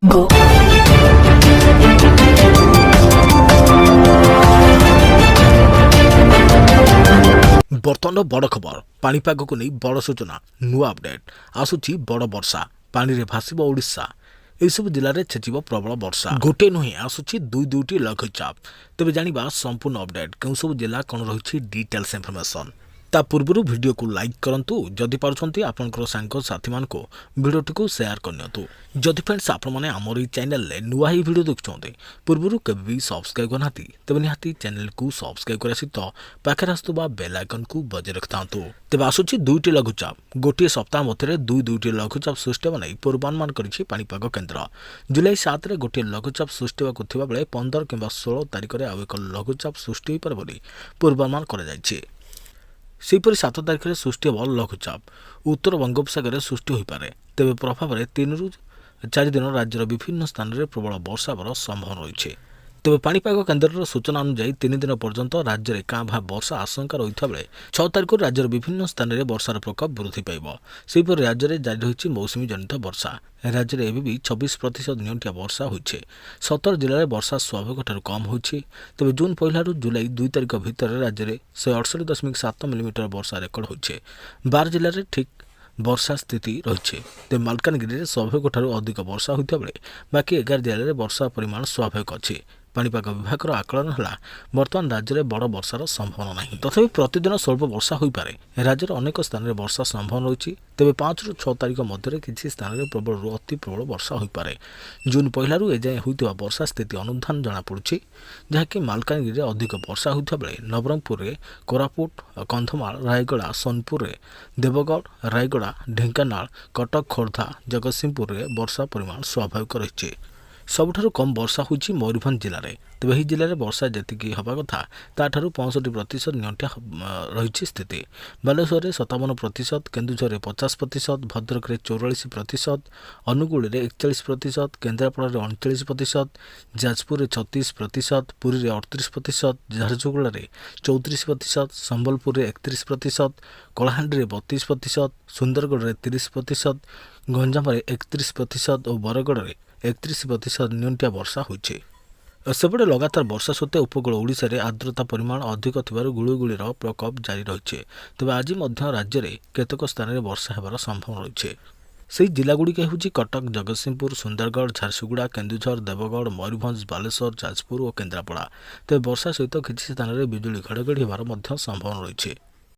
Go. बर्तमान बड़ खबर पाणीपाग को नहीं बड़ सूचना नुआ अपडेट आसुची बड़ वर्षा पानी रे भासिब ओडिशा एसबू जिले में छेचिब प्रबल वर्षा गोटे नुहे आसुची दुईटी लघुचाप तेज जाना संपूर्ण अपडेट क्यों सब जिला कौन रही डिटेल्स इनफॉरमेशन ता पूर्व वीडियो को लाइक करंतु जदि पारुछंती आपनकर सांग साथी मान को वीडियो को शेयर करनियतु जदि फ्रेंड्स आपण माने हमर ई चैनल ले नुआ ही वीडियो देखछोंते पूर्व केबे भी सब्सक्राइब करनाती तबे निहाती चैनल को सब्सक्राइब करे सहित पाखरे आस्तुबा बेल आइकन को बजे रखतांतु तेबे आसुची दुईटी लघुचाप गोटे सप्ताह मध्य दुईटी लघुचाप सृष्टि बनाई पूर्वानुमान करिछि पाणीपाग केन्द्र जुलाई 7 रे गोटे लघुचाप सृष्टि होबाकु थिबा बेले 15 किंबा 16 तारिख रे आउ एक लघुचाप सृष्टि होई पारे बोली पूर्वानुमान करा जायछि। सेहीपरि 7 तारिख में सृष्टि हम लघुचाप उत्तर बंगोपसागर सृष्टि हो पारे तेज प्रभाव में 3 ରୁ 4 दिन राज्यर विभिन्न स्थान में प्रबल वर्षा होवार संभावना रही है। तेज पाणीपाग केन्द्र सूचना अनुसार 3 दिन पर्यंत राज्य में काँ भाँ वर्षा आशंका रही बेले 6 तारिख राज्यर विभिन्न स्थान में वर्षार प्रकोप वृद्धि पाइब। सेहीपरि राज्य में जारी रही मौसुमी जनित वर्षा राज्य में एवं भी 26% नियंत्रित वर्षा होइछे। 17 जिले में वर्षा स्वाभाविक ठाରୁ कम होइछे। तेज जून 1 ରୁ जुलाई 2 तारिख भितर राज्य में 168.7 मिलीमीटर वर्षा रेकर्ड होइछे। 12 जिले में ठीक वर्षा स्थिति रही है। मालकानगिरी में स्वाभाविक ठारू अधिक वर्षा होता बेले बाकी 11 जिले में वर्षा परिमाण स्वाभाविक अच्छी। पाणीपाग विभाग आकलन है बर्तमान राज्य में बड़ वर्षार संभावना नहीं तथापि प्रतिदिन स्वल्प वर्षा हो पारे राज्यर अनेक स्थान में वर्षा संभावना रही तेज 5 ରୁ 6 तारिख मध्य किसी स्थान में प्रबल अति प्रबल वर्षा हो पारे। जून 1 ରୁ एजाएं होता वर्षा स्थिति अनुधान जनापड़ी जहाँकि मालकानगिरी में अधिक वर्षा होता बेले नवरंगपुर में कोरापुट कंधमाल रायगड़ा सोनपुर में देवगढ़ रायगड़ा ढेंकानाल कटक खोर्धा जगतसिंहपुर में वर्षा परिमाण स्वाभाविक रही। सबुठारु कम वर्षा होइछि मयूरभंज जिले में तेज यह जिले में वर्षा जी हवा कथा ताठारु 65% नियंत्रण रही स्थिति। बालेश्वर में 57%, केन्दुझर में 50%, भद्रक में 44%, अनुगुल में 41%, केन्द्रापड़ा में 39%, जाजपुर में 36%, पुरी में 38%, झारसुगुड़ा में 34%, संबलपुर में 31%, कलाहांडी में 32%, सुंदरगढ़ में 30%, गंजाम में 31% और बरगढ़ में 31% नियंत्रित वर्षा होइछे। सेपटे लगातार वर्षा सत्वे उपकूल ओडिशा रे आर्द्रता परिमाण अधिक थिबारु गुळुगुळीर प्रकोप जारी रहिछे। तेबे आज मध्य राज्य में केतक स्थान में वर्षा हेबार संभावना रहिछे। सेही जिलागुड़िक हेउछि कटक जगतसिंहपुर सुंदरगढ़ झारसुगुड़ा केन्दुझर देवगढ़ मयूरभंज बालेश्वर जाजपुर और केन्द्रापड़ा। तेज वर्षा सहित किसी स्थान में बिजुली घड़घड़ी होबार संभावना रही है।